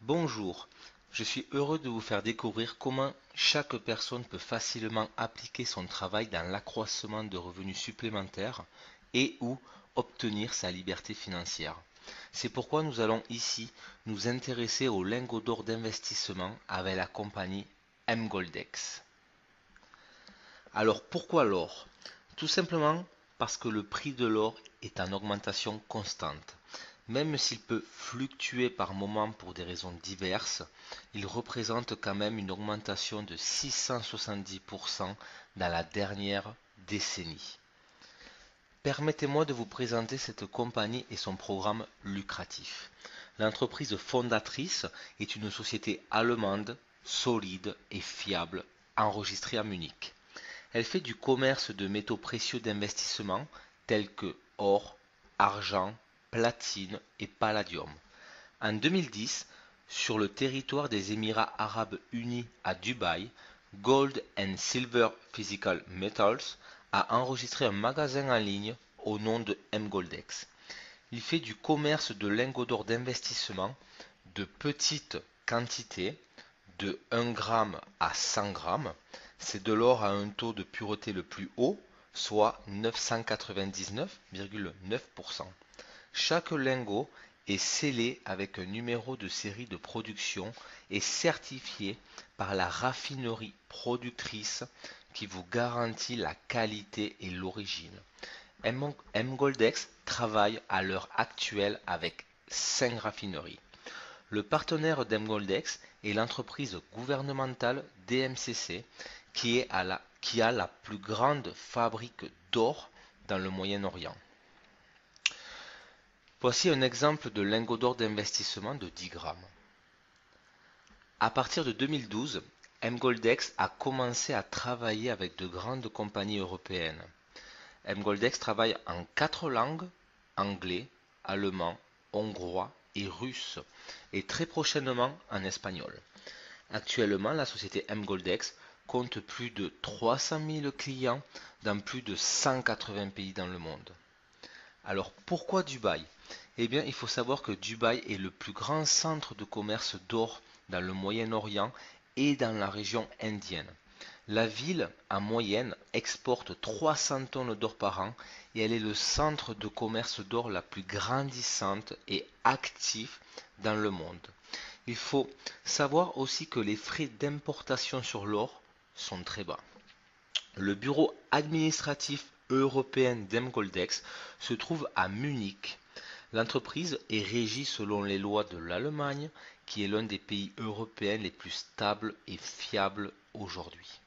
Bonjour, je suis heureux de vous faire découvrir comment chaque personne peut facilement appliquer son travail dans l'accroissement de revenus supplémentaires et ou obtenir sa liberté financière. C'est pourquoi nous allons ici nous intéresser aux lingots d'or d'investissement avec la compagnie MGoldex. Alors pourquoi l'or? Tout simplement parce que le prix de l'or est en augmentation constante. Même s'il peut fluctuer par moments pour des raisons diverses, il représente quand même une augmentation de 670% dans la dernière décennie. Permettez-moi de vous présenter cette compagnie et son programme lucratif. L'entreprise fondatrice est une société allemande, solide et fiable, enregistrée à Munich. Elle fait du commerce de métaux précieux d'investissement tels que or, argent, platine et palladium. En 2010, sur le territoire des Émirats arabes unis à Dubaï, Gold and Silver Physical Metals a enregistré un magasin en ligne au nom de MGoldex. Il fait du commerce de lingots d'or d'investissement de petites quantités, de 1 g à 100 g. C'est de l'or à un taux de pureté le plus haut, soit 999,9%. Chaque lingot est scellé avec un numéro de série de production et certifié par la raffinerie productrice qui vous garantit la qualité et l'origine. MGoldex travaille à l'heure actuelle avec 5 raffineries. Le partenaire d'MGoldex est l'entreprise gouvernementale DMCC qui a la plus grande fabrique d'or dans le Moyen-Orient. Voici un exemple de lingot d'or d'investissement de 10 grammes. À partir de 2012, MGoldex a commencé à travailler avec de grandes compagnies européennes. MGoldex travaille en 4 langues, anglais, allemand, hongrois et russe, et très prochainement en espagnol. Actuellement, la société MGoldex compte plus de 300 000 clients dans plus de 180 pays dans le monde. Alors pourquoi Dubaï? Eh bien, il faut savoir que Dubaï est le plus grand centre de commerce d'or dans le Moyen-Orient et dans la région indienne. La ville, en moyenne, exporte 300 tonnes d'or par an et elle est le centre de commerce d'or la plus grandissante et active dans le monde. Il faut savoir aussi que les frais d'importation sur l'or sont très bas. Le bureau administratif européen d'MGoldex se trouve à Munich. L'entreprise est régie selon les lois de l'Allemagne, qui est l'un des pays européens les plus stables et fiables aujourd'hui.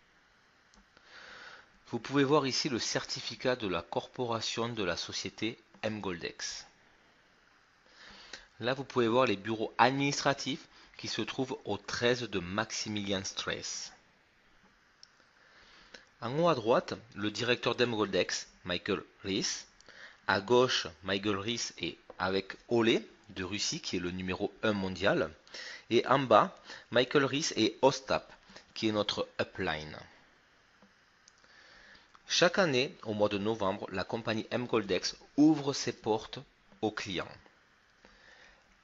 Vous pouvez voir ici le certificat de la corporation de la société MGoldex. Là, vous pouvez voir les bureaux administratifs qui se trouvent au 13 de Maximilianstraße. En haut à droite, le directeur d'MGoldex, Michael Ries. À gauche, Michael Ries est avec Olé de Russie, qui est le numéro 1 mondial. Et en bas, Michael Ries et Ostap, qui est notre upline. Chaque année, au mois de novembre, la compagnie MGoldex ouvre ses portes aux clients.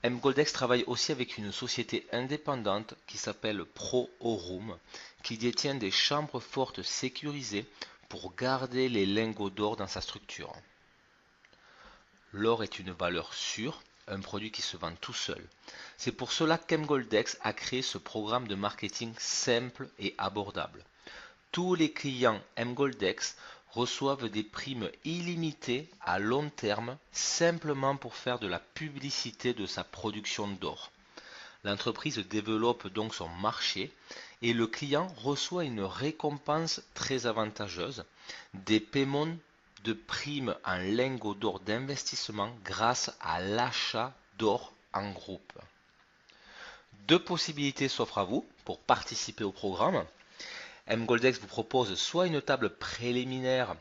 MGoldex travaille aussi avec une société indépendante qui s'appelle ProOroom, qui détient des chambres fortes sécurisées pour garder les lingots d'or dans sa structure. L'or est une valeur sûre, un produit qui se vend tout seul. C'est pour cela qu'MGoldex a créé ce programme de marketing simple et abordable. Tous les clients MGoldex reçoivent des primes illimitées à long terme simplement pour faire de la publicité de sa production d'or. L'entreprise développe donc son marché et le client reçoit une récompense très avantageuse, des paiements de primes en lingots d'or d'investissement grâce à l'achat d'or en groupe. Deux possibilités s'offrent à vous pour participer au programme. MGoldex vous propose soit une table préliminaire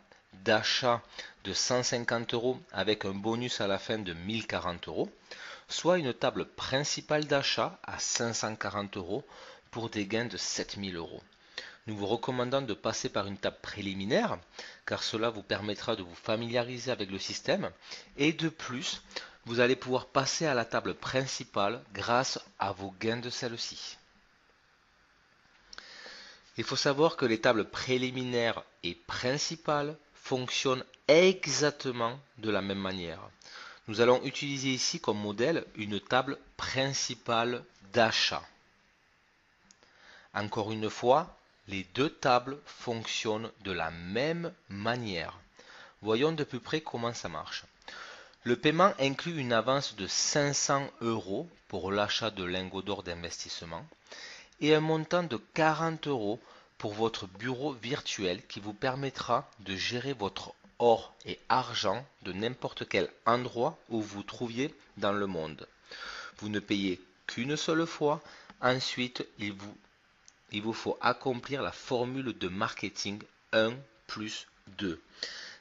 d'achat de 150 euros avec un bonus à la fin de 1040 euros, soit une table principale d'achat à 540 euros pour des gains de 7000 euros. Nous vous recommandons de passer par une table préliminaire car cela vous permettra de vous familiariser avec le système et de plus, vous allez pouvoir passer à la table principale grâce à vos gains de celle-ci. Il faut savoir que les tables préliminaires et principales fonctionnent exactement de la même manière. Nous allons utiliser ici comme modèle une table principale d'achat. Encore une fois, les deux tables fonctionnent de la même manière. Voyons de plus près comment ça marche. Le paiement inclut une avance de 500 € pour l'achat de lingots d'or d'investissement et un montant de 40 € pour votre bureau virtuel qui vous permettra de gérer votre or et argent de n'importe quel endroit où vous vous trouviez dans le monde. Vous ne payez qu'une seule fois, ensuite il vous faut accomplir la formule de marketing 1 plus 2.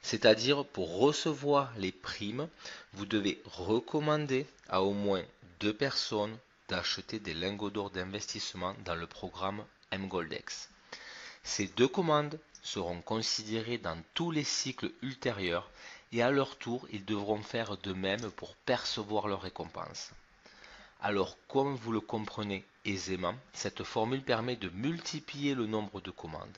C'est-à-dire pour recevoir les primes, vous devez recommander à au moins 2 personnes d'acheter des lingots d'or d'investissement dans le programme mGoldex. Ces 2 commandes seront considérées dans tous les cycles ultérieurs et à leur tour, ils devront faire de même pour percevoir leur récompense. Alors, comme vous le comprenez aisément, cette formule permet de multiplier le nombre de commandes.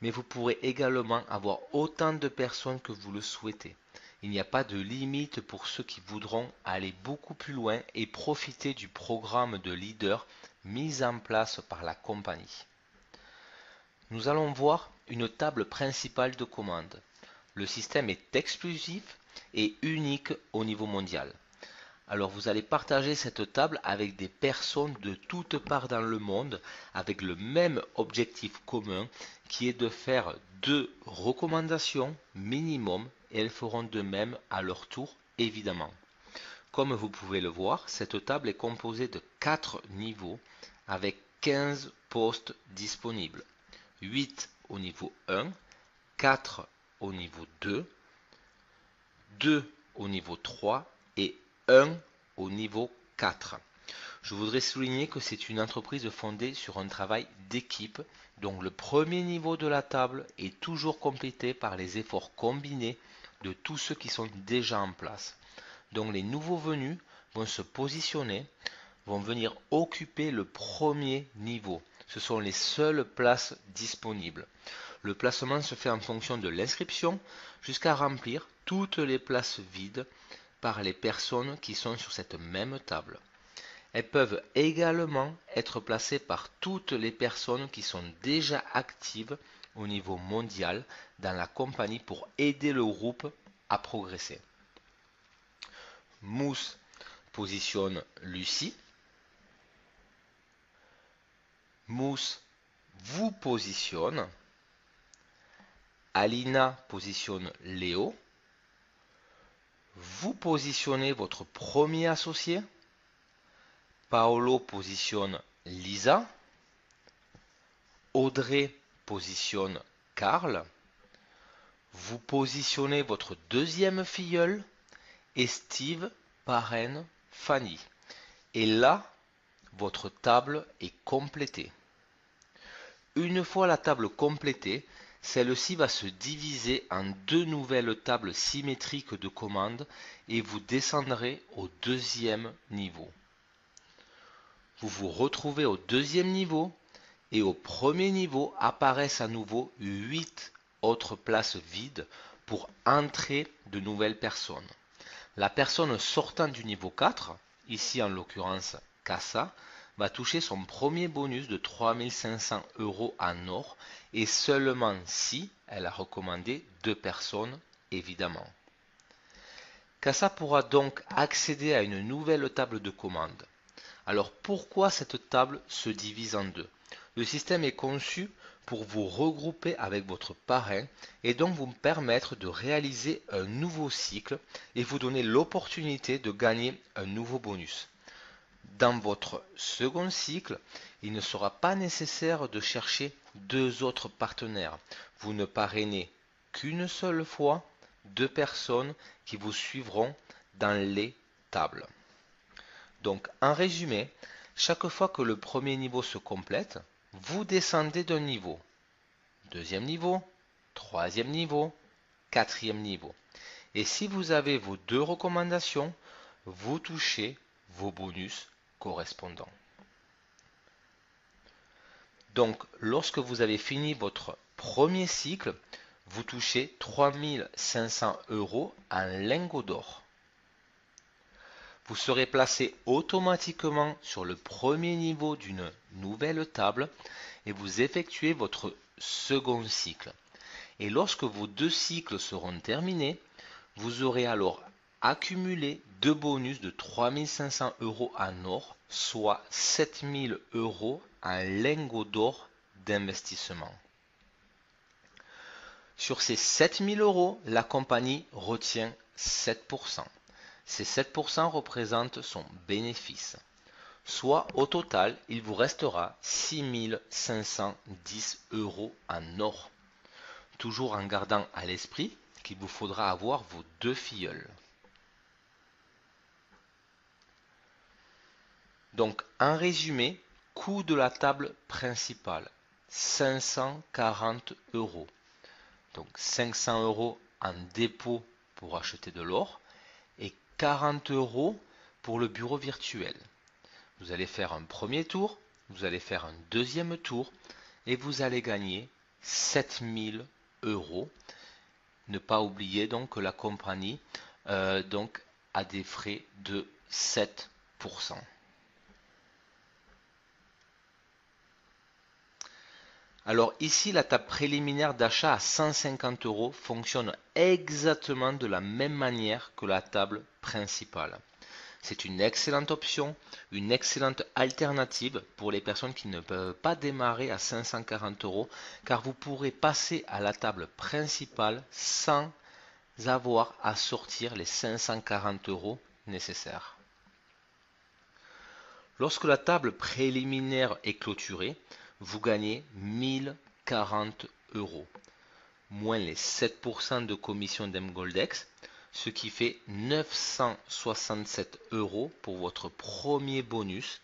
Mais vous pourrez également avoir autant de personnes que vous le souhaitez. Il n'y a pas de limite pour ceux qui voudront aller beaucoup plus loin et profiter du programme de leader mis en place par la compagnie. Nous allons voir une table principale de commandes. Le système est exclusif et unique au niveau mondial. Alors vous allez partager cette table avec des personnes de toutes parts dans le monde avec le même objectif commun qui est de faire 2 recommandations minimum et elles feront de même à leur tour évidemment. Comme vous pouvez le voir, cette table est composée de 4 niveaux avec 15 postes disponibles. 8 au niveau 1, 4 au niveau 2, 2 au niveau 3 et 1 au niveau 4. Je voudrais souligner que c'est une entreprise fondée sur un travail d'équipe, donc le premier niveau de la table est toujours complété par les efforts combinés de tous ceux qui sont déjà en place. Donc les nouveaux venus vont se positionner, vont venir occuper le premier niveau. Ce sont les seules places disponibles. Le placement se fait en fonction de l'inscription jusqu'à remplir toutes les places vides par les personnes qui sont sur cette même table. Elles peuvent également être placées par toutes les personnes qui sont déjà actives au niveau mondial dans la compagnie pour aider le groupe à progresser. Mousse positionne Lucie. Mousse vous positionne. Alina positionne Léo. Vous positionnez votre premier associé. Paolo positionne Lisa. Audrey positionne Karl. Vous positionnez votre deuxième filleul. Et Steve parraine Fanny. Et là, votre table est complétée. Une fois la table complétée, celle-ci va se diviser en 2 nouvelles tables symétriques de commandes et vous descendrez au deuxième niveau. Vous vous retrouvez au deuxième niveau et au premier niveau apparaissent à nouveau 8 autres places vides pour entrer de nouvelles personnes. La personne sortant du niveau 4, ici en l'occurrence Kassa, va toucher son premier bonus de 3500 € en or et seulement si elle a recommandé 2 personnes, évidemment. Kassa pourra donc accéder à une nouvelle table de commande. Alors pourquoi cette table se divise en 2? Le système est conçu pour vous regrouper avec votre parrain et donc vous permettre de réaliser un nouveau cycle et vous donner l'opportunité de gagner un nouveau bonus. Dans votre second cycle, il ne sera pas nécessaire de chercher 2 autres partenaires. Vous ne parrainez qu'une seule fois 2 personnes qui vous suivront dans les tables. Donc en résumé, chaque fois que le premier niveau se complète, vous descendez d'un niveau. Deuxième niveau, troisième niveau, quatrième niveau. Et si vous avez vos 2 recommandations, vous touchez vos bonus correspondants. Donc, lorsque vous avez fini votre premier cycle, vous touchez 3500 € en lingots d'or. Vous serez placé automatiquement sur le premier niveau d'une nouvelle table et vous effectuez votre second cycle. Et lorsque vos 2 cycles seront terminés, vous aurez alors accumulé 2 bonus de 3500 € en or, soit 7000 € en lingots d'or d'investissement. Sur ces 7000 €, la compagnie retient 7%. Ces 7% représentent son bénéfice. Soit au total, il vous restera 6510 € en or. Toujours en gardant à l'esprit qu'il vous faudra avoir vos 2 filleuls. Donc, en résumé, coût de la table principale, 540 €. Donc, 500 € en dépôt pour acheter de l'or et 40 € pour le bureau virtuel. Vous allez faire un premier tour, vous allez faire un deuxième tour et vous allez gagner 7000 €. Ne pas oublier donc que la compagnie a des frais de 7%. Alors ici, la table préliminaire d'achat à 150 € fonctionne exactement de la même manière que la table principale. C'est une excellente option, une excellente alternative pour les personnes qui ne peuvent pas démarrer à 540 € car vous pourrez passer à la table principale sans avoir à sortir les 540 € nécessaires. Lorsque la table préliminaire est clôturée, vous gagnez 1040 €, moins les 7% de commission d'Mgoldex, ce qui fait 967 € pour votre premier bonus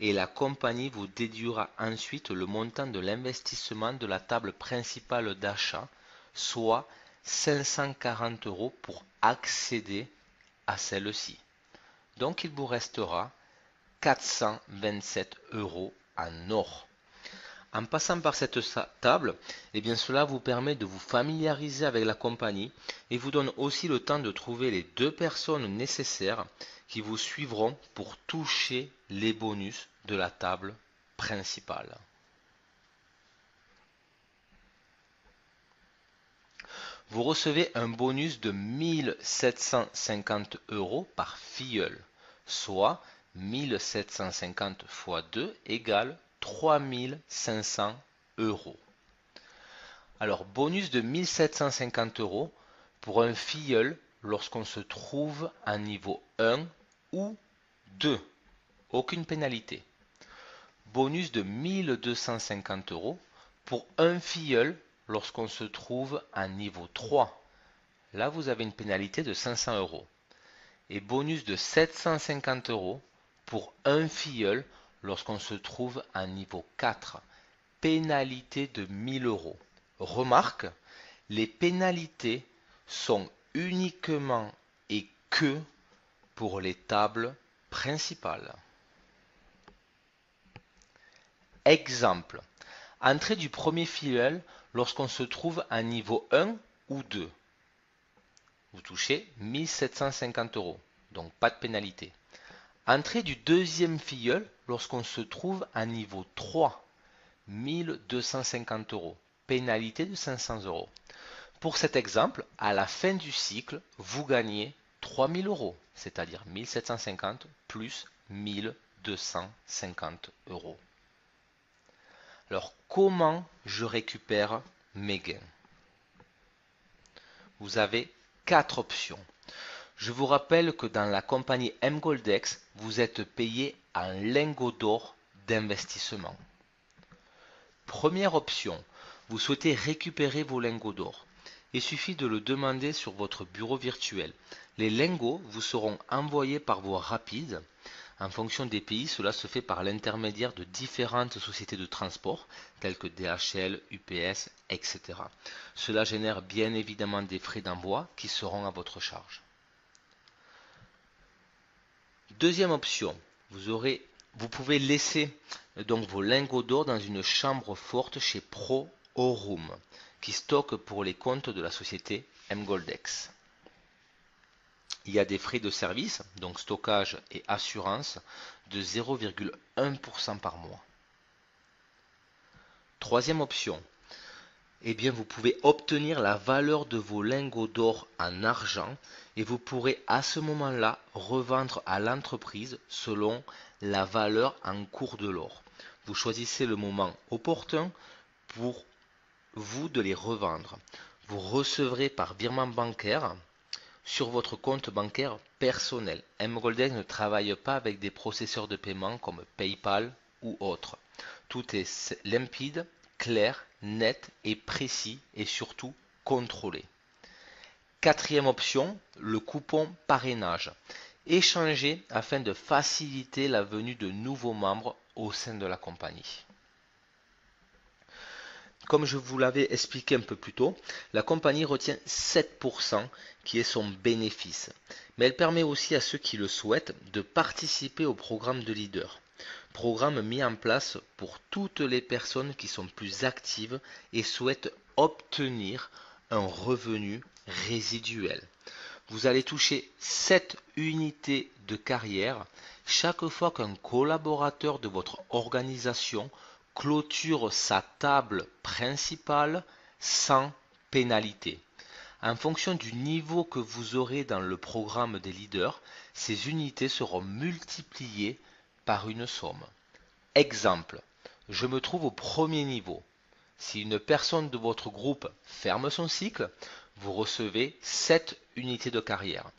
et la compagnie vous déduira ensuite le montant de l'investissement de la table principale d'achat, soit 540 € pour accéder à celle-ci. Donc il vous restera 427 € en or. En passant par cette table, eh bien cela vous permet de vous familiariser avec la compagnie et vous donne aussi le temps de trouver les 2 personnes nécessaires qui vous suivront pour toucher les bonus de la table principale. Vous recevez un bonus de 1750 € par filleul, soit 1750 x 2 égale 3500 €. Alors, bonus de 1750 € pour un filleul lorsqu'on se trouve à niveau 1 ou 2. Aucune pénalité. Bonus de 1250 € pour un filleul lorsqu'on se trouve à niveau 3. Là, vous avez une pénalité de 500 €. Et bonus de 750 € pour un filleul lorsqu'on se trouve à niveau 4. Pénalité de 1000 €. Remarque, les pénalités sont uniquement et que pour les tables principales. Exemple. Entrée du premier filleul lorsqu'on se trouve à niveau 1 ou 2. Vous touchez 1750 €, donc pas de pénalité. Entrée du deuxième filleul lorsqu'on se trouve à niveau 3, 1250 €, pénalité de 500 €. Pour cet exemple, à la fin du cycle, vous gagnez 3000 €, c'est-à-dire 1750 plus 1250 €. Alors, comment je récupère mes gains? Vous avez 4 options. Je vous rappelle que dans la compagnie Mgoldex, vous êtes payé en lingots d'or d'investissement. Première option, vous souhaitez récupérer vos lingots d'or. Il suffit de le demander sur votre bureau virtuel. Les lingots vous seront envoyés par voie rapide. En fonction des pays, cela se fait par l'intermédiaire de différentes sociétés de transport, telles que DHL, UPS, etc. Cela génère bien évidemment des frais d'envoi qui seront à votre charge. Deuxième option, vous pouvez laisser donc vos lingots d'or dans une chambre forte chez Pro Aurum, qui stocke pour les comptes de la société mGoldex. Il y a des frais de service, donc stockage et assurance, de 0,1% par mois. Troisième option, eh bien vous pouvez obtenir la valeur de vos lingots d'or en argent et vous pourrez à ce moment-là revendre à l'entreprise selon la valeur en cours de l'or. Vous choisissez le moment opportun pour vous de les revendre. Vous recevrez par virement bancaire sur votre compte bancaire personnel. mGoldex ne travaille pas avec des processeurs de paiement comme PayPal ou autres. Tout est limpide, clair, net et précis et surtout contrôlé. Quatrième option, le coupon parrainage. Échanger afin de faciliter la venue de nouveaux membres au sein de la compagnie. Comme je vous l'avais expliqué un peu plus tôt, la compagnie retient 7% qui est son bénéfice. Mais elle permet aussi à ceux qui le souhaitent de participer au programme de leader. Programme mis en place pour toutes les personnes qui sont plus actives et souhaitent obtenir un revenu résiduel. Vous allez toucher 7 unités de carrière chaque fois qu'un collaborateur de votre organisation clôture sa table principale sans pénalité. En fonction du niveau que vous aurez dans le programme des leaders, ces unités seront multipliées par une somme. Exemple, je me trouve au premier niveau. Si une personne de votre groupe ferme son cycle, vous recevez 7 unités de carrière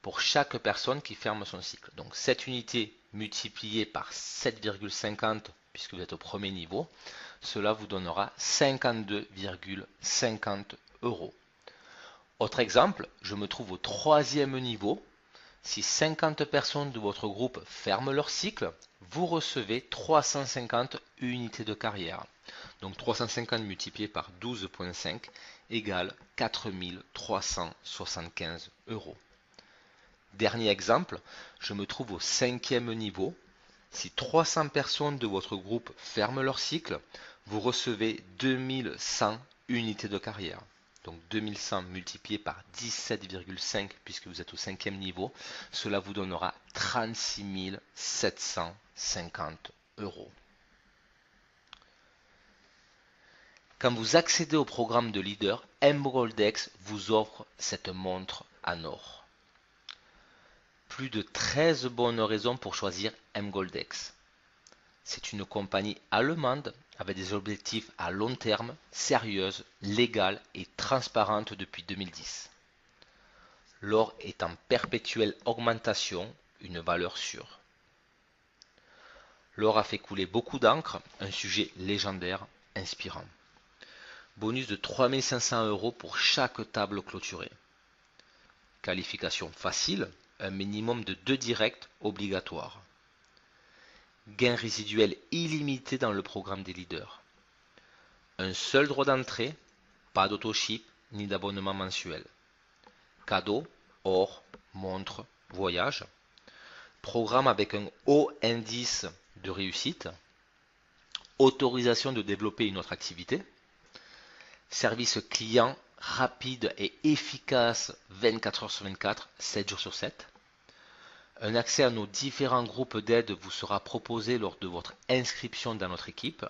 pour chaque personne qui ferme son cycle. Donc 7 unités multipliées par 7,50 puisque vous êtes au premier niveau, cela vous donnera 52,50 €. Autre exemple, je me trouve au troisième niveau. Si 50 personnes de votre groupe ferment leur cycle, vous recevez 350 unités de carrière. Donc 350 multiplié par 12,5 égale 4375 €. Dernier exemple, je me trouve au cinquième niveau. Si 300 personnes de votre groupe ferment leur cycle, vous recevez 2100 unités de carrière. Donc 2100 multiplié par 17,5 puisque vous êtes au cinquième niveau, cela vous donnera 36 750 €. Quand vous accédez au programme de leader, mGoldex vous offre cette montre en or. Plus de 13 bonnes raisons pour choisir mGoldex. C'est une compagnie allemande avec des objectifs à long terme, sérieuse, légale et transparente depuis 2010. L'or est en perpétuelle augmentation, une valeur sûre. L'or a fait couler beaucoup d'encre, un sujet légendaire, inspirant. Bonus de 3500 € pour chaque table clôturée. Qualification facile, un minimum de 2 directs obligatoires. Gain résiduel illimité dans le programme des leaders. Un seul droit d'entrée, pas d'autoship ni d'abonnement mensuel. Cadeau, or, montre, voyage. Programme avec un haut indice de réussite. Autorisation de développer une autre activité. Service client rapide et efficace 24 heures sur 24, 7 jours sur 7. Un accès à nos différents groupes d'aide vous sera proposé lors de votre inscription dans notre équipe.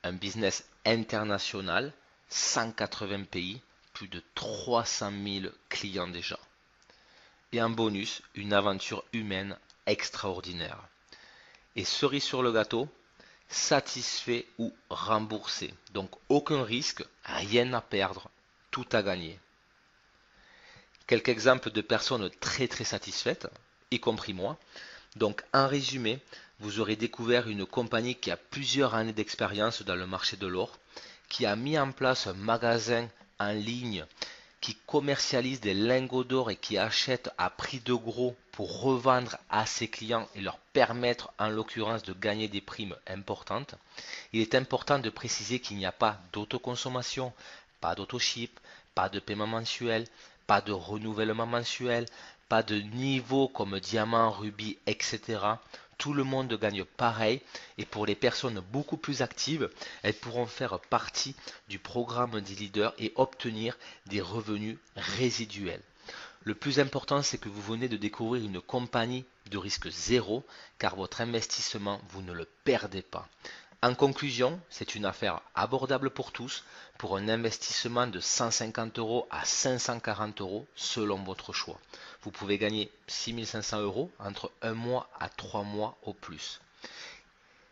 Un business international, 180 pays, plus de 300 000 clients déjà. Et en bonus, une aventure humaine extraordinaire. Et cerise sur le gâteau, satisfait ou remboursé. Donc aucun risque, rien à perdre, tout à gagner. Quelques exemples de personnes très satisfaites, y compris moi. Donc en résumé, vous aurez découvert une compagnie qui a plusieurs années d'expérience dans le marché de l'or, qui a mis en place un magasin en ligne qui commercialise des lingots d'or et qui achète à prix de gros pour revendre à ses clients et leur permettre en l'occurrence de gagner des primes importantes. Il est important de préciser qu'il n'y a pas d'autoconsommation, pas d'autoship, pas de paiement mensuel, pas de renouvellement mensuel, pas de niveau comme diamant, rubis, etc. Tout le monde gagne pareil et pour les personnes beaucoup plus actives, elles pourront faire partie du programme des leaders et obtenir des revenus résiduels. Le plus important, c'est que vous venez de découvrir une compagnie de risque zéro, car votre investissement, vous ne le perdez pas. En conclusion, c'est une affaire abordable pour tous, pour un investissement de 150 euros à 540 euros selon votre choix. Vous pouvez gagner 6500 euros entre un mois à 3 mois au plus.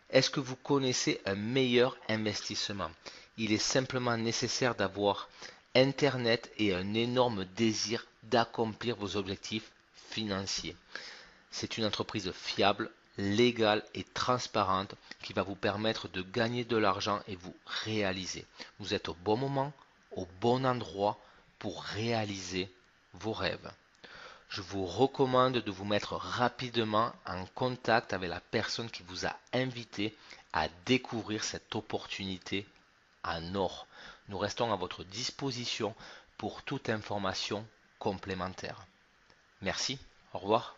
Est-ce que vous connaissez un meilleur investissement? Il est simplement nécessaire d'avoir Internet et un énorme désir d'accomplir vos objectifs financiers. C'est une entreprise fiable, légale et transparente qui va vous permettre de gagner de l'argent et vous réaliser. Vous êtes au bon moment, au bon endroit pour réaliser vos rêves. Je vous recommande de vous mettre rapidement en contact avec la personne qui vous a invité à découvrir cette opportunité en or. Nous restons à votre disposition pour toute information complémentaire. Merci, au revoir.